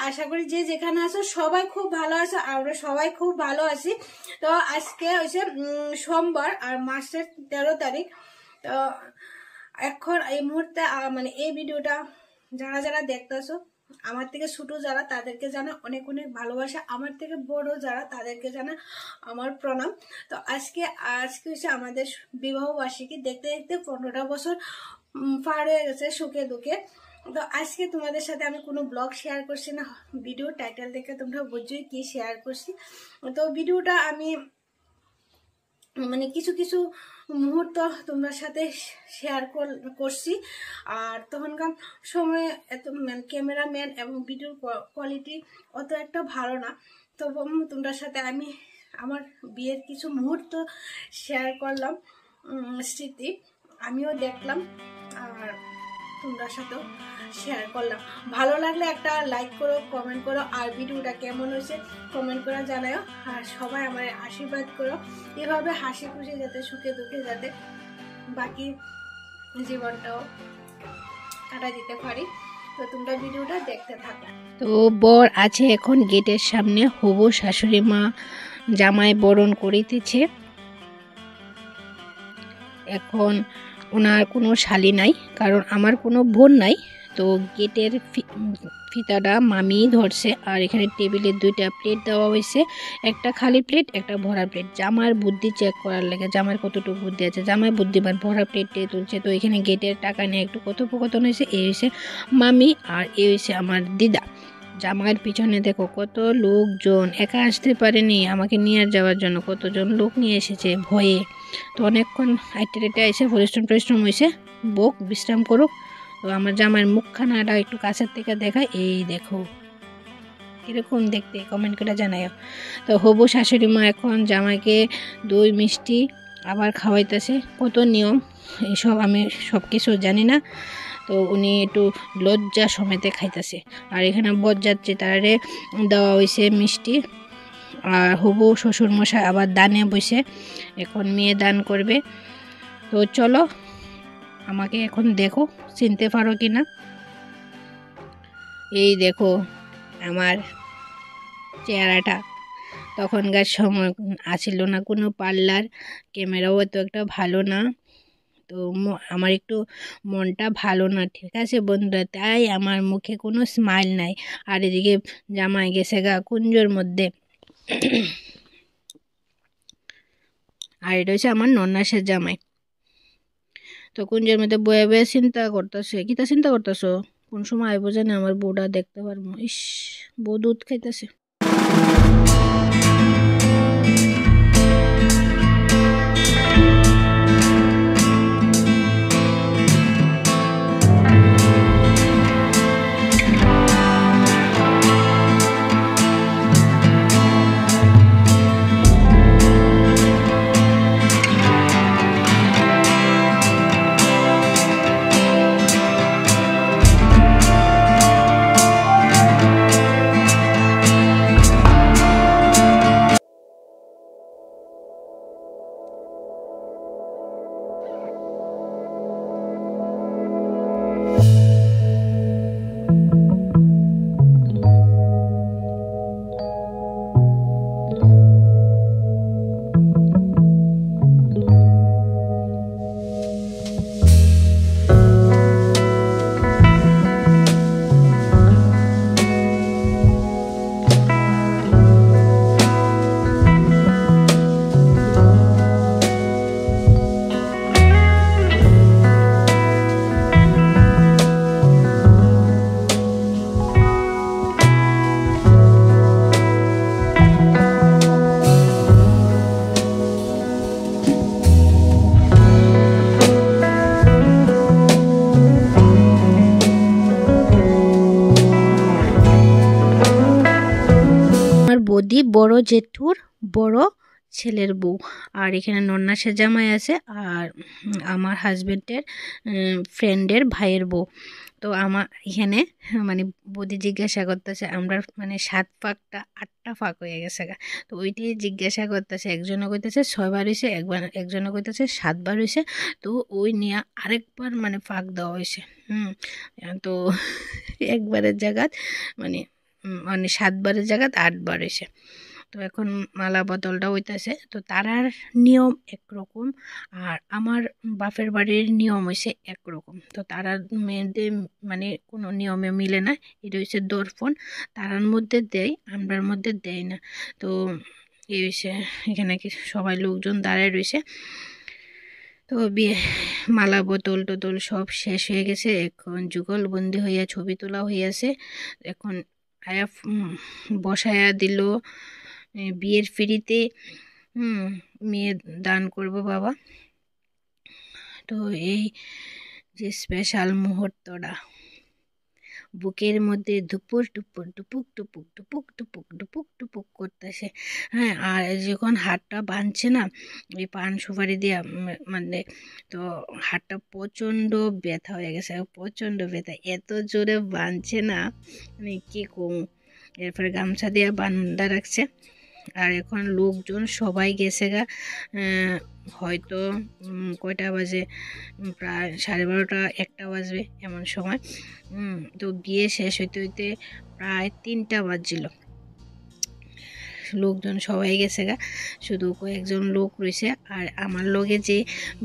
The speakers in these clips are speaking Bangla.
আশা করি যে যেখানে আছো সবাই খুব ভালো আছো, আমরা সবাই খুব ভালো আছি। তো আজকে হচ্ছে সোমবার আর মাসের 13 তারিখ। তো এখন এই মুহূর্তে মানে এই ভিডিওটা যারা যারা দেখতেছো, আমার থেকে ছোট যারা তাদেরকে জানা অনেক অনেক ভালোবাসা, আমার থেকে বড় যারা তাদেরকে জানা আমার প্রণাম। তো আজকে হচ্ছে আমাদের বিবাহ বার্ষিকী। দেখতে দেখতে 15টা বছর পার হয়ে গেছে সুখে দুঃখে। তো আজকে তোমাদের সাথে আমি কোনো ব্লগ শেয়ার করছি না, ভিডিও টাইটেল দেখে তোমরা বুঝছোই কি শেয়ার করছি। তো ভিডিওটা আমি মানে কিছু কিছু মুহূর্ত তোমার সাথে শেয়ার করছি। আর তখনকার সময় এত ক্যামেরাম্যান এবং ভিডিওর কোয়ালিটি অত একটা ভালো না, তবু তোমার সাথে আমি আমার বিয়ের কিছু মুহূর্ত শেয়ার করলাম, স্মৃতি আমিও দেখলাম আর তোমরা সাথেও শেয়ার করলাম। ভালো লাগলে একটা লাইক করো, কমেন্ট করো, আর ভিডিওটা কেমন হয়েছে কমেন্ট করে জানাও। আর সবাই আমার আশীর্বাদ করো, এভাবে হাসি খুশি যাতে সুখে দুঃখে যাতে বাকি জীবনটাও কাটা দিতে পারি। তো তোমরা ভিডিওটা দেখতে থাকো। তো বর আছে এখন গেটের সামনে, হবু শাশুড়ি মা জামাই বরণ করিতেছে। এখন ওনার কোনো শালি নাই, কারণ আমার কোনো বোন নাই। তো গেটের ফিতাটা মামি ধরছে, আর এখানে টেবিলে 2টা প্লেট দেওয়া হয়েছে, একটা খালি প্লেট একটা ভরা প্লেট। জামার বুদ্ধি চেক করার লাগে, জামার কতটুকু বুদ্ধি আছে, জামাই বুদ্ধিমান, ভরা প্লেটে তুলছে। তো এখানে গেটের টাকা নিয়ে একটু কথোপকথন হয়েছে। এই হয়েছে মামি আর এই হয়েছে আমার দিদা। জামাইয়ের পিছনে দেখো কত লোকজন, একা আসতে পারেনি আমাকে নিয়ে যাওয়ার জন্য, কতজন লোক নিয়ে এসেছে ভয়ে। তো অনেকক্ষণ আইটে রেটে এসে পরিশ্রম হয়েছে, বোক বিশ্রাম করুক। তো আমার জামাইয়ের মুখখানাটা একটু কাছের থেকে দেখায়, এই দেখো কিরকম দেখতে, কমেন্ট করে জানাও। তো হবু শাশুড়ি মা এখন জামাইকে দই মিষ্টি আবার খাওয়াইতেছে, কত নিয়ম এইসব আমি সব কিছু জানি না। তো উনি একটু লজ্জা সমেতে খাইতেছে। আর এখানে বরযাত্রী তারে দেওয়া হয়েছে মিষ্টি। আর হবু শ্বশুর মশাই আবার দানে বসে, এখন মেয়ে দান করবে। তো চলো আমাকে এখন দেখো চিনতে পারো কি না। এই দেখো আমার চেহারাটা, তখনকার সময় আসিল না কোনো পার্লার, ক্যামেরাও এত একটা ভালো না। তো আমার একটু মনটা ভালো না, ঠিক আছে বন্ধুরা, তাই আমার মুখে কোনো স্মাইল নাই। আর এদিকে জামাই গেছে গা কুঞ্জোর মধ্যে। আর এটা হচ্ছে আমার নন্নাসের জামাই। তো কুঞ্জের মধ্যে বয়ে বয়ে চিন্তা করতেছে, কিতা চিন্তা করতেছো, কোন সময় আইব জানে আমার বউটা দেখতে পারবো। ইস, বউ দুধ খাইতেছে। বৌদি বড় জেঠুর বড় ছেলের বউ। আর এখানে নন্নাসের জামাই আছে, আর আমার হাজবেন্ডের ফ্রেন্ডের ভাইয়ের বউ। তো আমার এখানে মানে বৌদি জিজ্ঞাসা করতেছে, আমরা মানে 7 ফাঁকটা 8টা ফাঁক হয়ে গেছে গা। তো ওইটাই জিজ্ঞাসা করতেছে, একজনে কইতেছে 6 বার হয়েছে, একজনে কইতেছে 7 বার হয়েছে। তো ওই নিয়ে আরেকবার মানে ফাঁক দেওয়া হয়েছে। তো একবারের জায়গাত মানে মানে 7 বারের জায়গায় 8 বার হয়েছে। তো এখন মালা বদলটা হইতাছে। তো তারার নিয়ম একরকম আর আমার বাপের বাড়ির নিয়ম হইছে একরকম। তো তারার মেয়েদের মানে কোনো নিয়মে মিলে না। এটা হইছে দর্পণ, তারার মধ্যে দেয়, আমরার মধ্যে দেয় না। তো এই হইছে এখানে কি সবাই লোকজন দাঁড়ায় রয়েছে। তো বিয়ে মালা বোতল টোতল সব শেষ হয়ে গেছে। এখন যুগলবন্দি হইয়া ছবি তোলা হইয়াছে। এখন আয়া বসায়া দিল বিয়ের ফিরিতে মেয়ে দান করব বাবা। তো এই যে স্পেশাল মুহূর্তটা বুকের মধ্যে ধুপুর টুপুর টুপুক টুপুক টুপুক টুপুক টুপুক টুপুক করতেছে। হ্যাঁ, আর যখন হাতটা বাঁধছে না ওই পান সুপারি দিয়ে মানে, তো হাতটা প্রচণ্ড ব্যথা হয়ে গেছে, প্রচণ্ড ব্যথা, এত জোরে বাঁধছে না মানে কি কম। এরপরে গামছা দিয়ে বান্ধা রাখছে। আর এখন লোকজন সবাই গেছে গা, হয়তো কয়টা বাজে, প্রায় 12:30 1টা বাজবে এমন সময়। তো বিয়ে শেষ হইতে হইতে প্রায় 3টা বাজছিল। লোকজন সবাই গেছে গা, শুধু কয়েকজন লোক রয়েছে। আর আমার লগে যে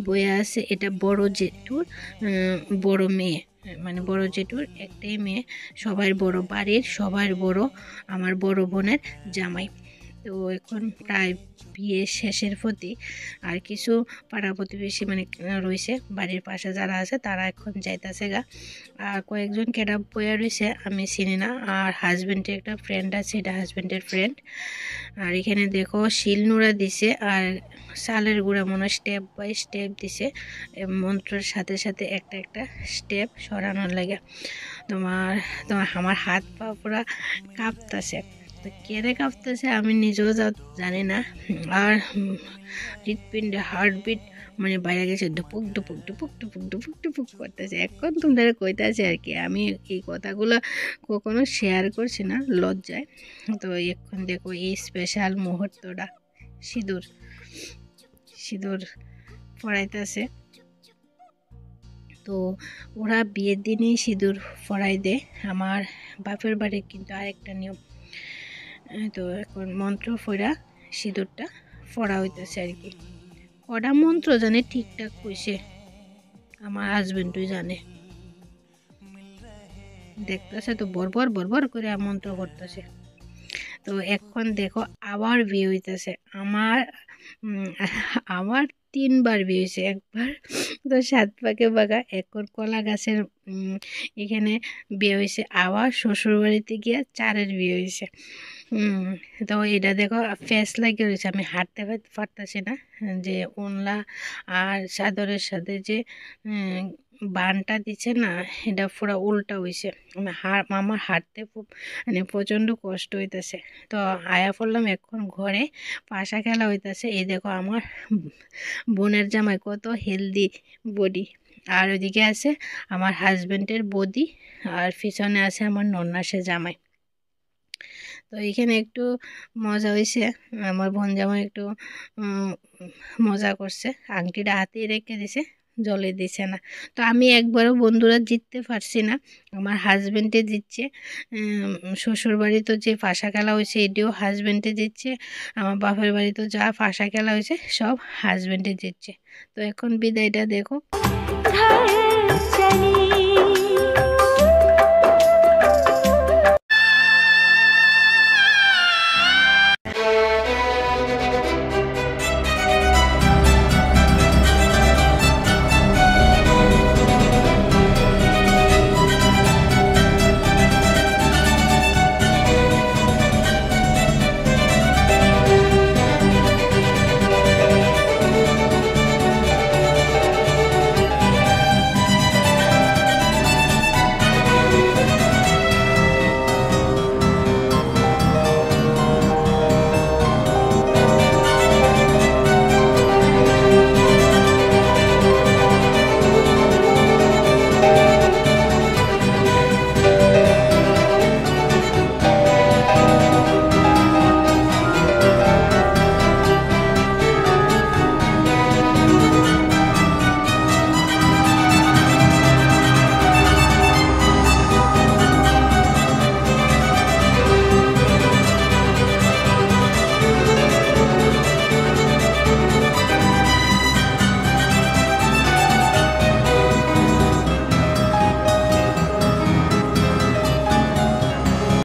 বইয়া আছে এটা বড় জেঠুর বড় মেয়ে, মানে বড় জেঠুর একটাই মেয়ে, সবার বড়, বাড়ির সবার বড় আমার বড় বোনের জামাই। তো এখন প্রায় বিয়ে শেষের প্রতি আর কিছু পাড়া প্রতিবেশী মানে রয়েছে, বাড়ির পাশে যারা আছে তারা এখন যাইতেছে গা। আর কয়েকজন কেডা বইয়া রয়েছে আমি চিনি না। আর হাজব্যান্ডের একটা ফ্রেন্ড আছে, এটা হাজব্যান্ডের ফ্রেন্ড। আর এখানে দেখো শিলনোড়া দিছে আর চালের গুঁড়া মনে স্টেপ বাই স্টেপ দিছে, মন্ত্রের সাথে সাথে একটা একটা স্টেপ সরানোর লাগে। তোমার আমার হাত পা পুরা কাঁপতাছে। তো কেড়ে কাঁপতেছে আমি নিজেও জানি না। আর হৃৎপিণ্ডে হার্টবিট মানে বাইরে গেছে, ডুপুক ডুপুক ডুপুক ডুপুক ডুপুক ডুপুক করতেছে। এখন তোমরা কইতাছে আর কি, আমি এই কথাগুলো কখনো শেয়ার করছি না লজ্জায়। তো এখন দেখো এই স্পেশাল মুহূর্তটা, সিঁদুর পরাইতেছে। তো ওরা বিয়ের দিনেই সিঁদুর পরাই দেয়। আমার বাপের বাড়ি কিন্তু আরেকটা নিয়ম। তো এখন মন্ত্র ফোড়া সিঁদুরটা ফোড়া হইতেছে আর কি। কটা মন্ত্র জানে ঠিকঠাক কইছে আমার হাজবেন্ডই জানে, দেখতেছে তো বরবর বরবর করে মন্ত্র করতেছে। তো এখন দেখো আবার বিয়ে হইতেছে। আমার 3বার বিয়ে হয়েছে, একবার তো 7 পাকে বাগা, এখন কলা গাছের এখানে বিয়ে হয়েছে, আবার শ্বশুর বাড়িতে গিয়ে 4এর বিয়ে হয়েছে। তো এটা দেখো ফেস লাগে রয়েছে, আমি হাঁটতে পারতেছি না, যে ওনলা আর চাদরের সাথে যে বানটা দিচ্ছে না এটা পুরো উল্টা হয়েছে। আমার হাঁটতে মানে প্রচণ্ড কষ্ট হইতেছে। তো আয়া পড়লাম এখন ঘরে, পাশা খেলা হইতেছে। এই দেখো আমার বোনের জামাই কত হেলদি বডি, আর ওইদিকে আছে আমার হাজব্যান্ডের বডি, আর পিছনে আছে আমার নন্নাসের জামাই। তো এইখানে একটু মজা হয়েছে, আমার বোন জামাই একটু মজা করছে, আংটিটা হাতেই রেখে দিছে, জলে দিছে না। তো আমি একবারও বন্ধুরা জিততে পারছি না, আমার হাজব্যান্ডে জিতছে। শ্বশুর বাড়ি তো যে ফাঁসা খেলা হয়েছে এটিও হাজব্যান্ডে জিতছে, আমার বাপের বাড়ি তো যা ফাঁসা খেলা হয়েছে সব হাজব্যান্ডে জিতছে। তো এখন বিদায়টা দেখো।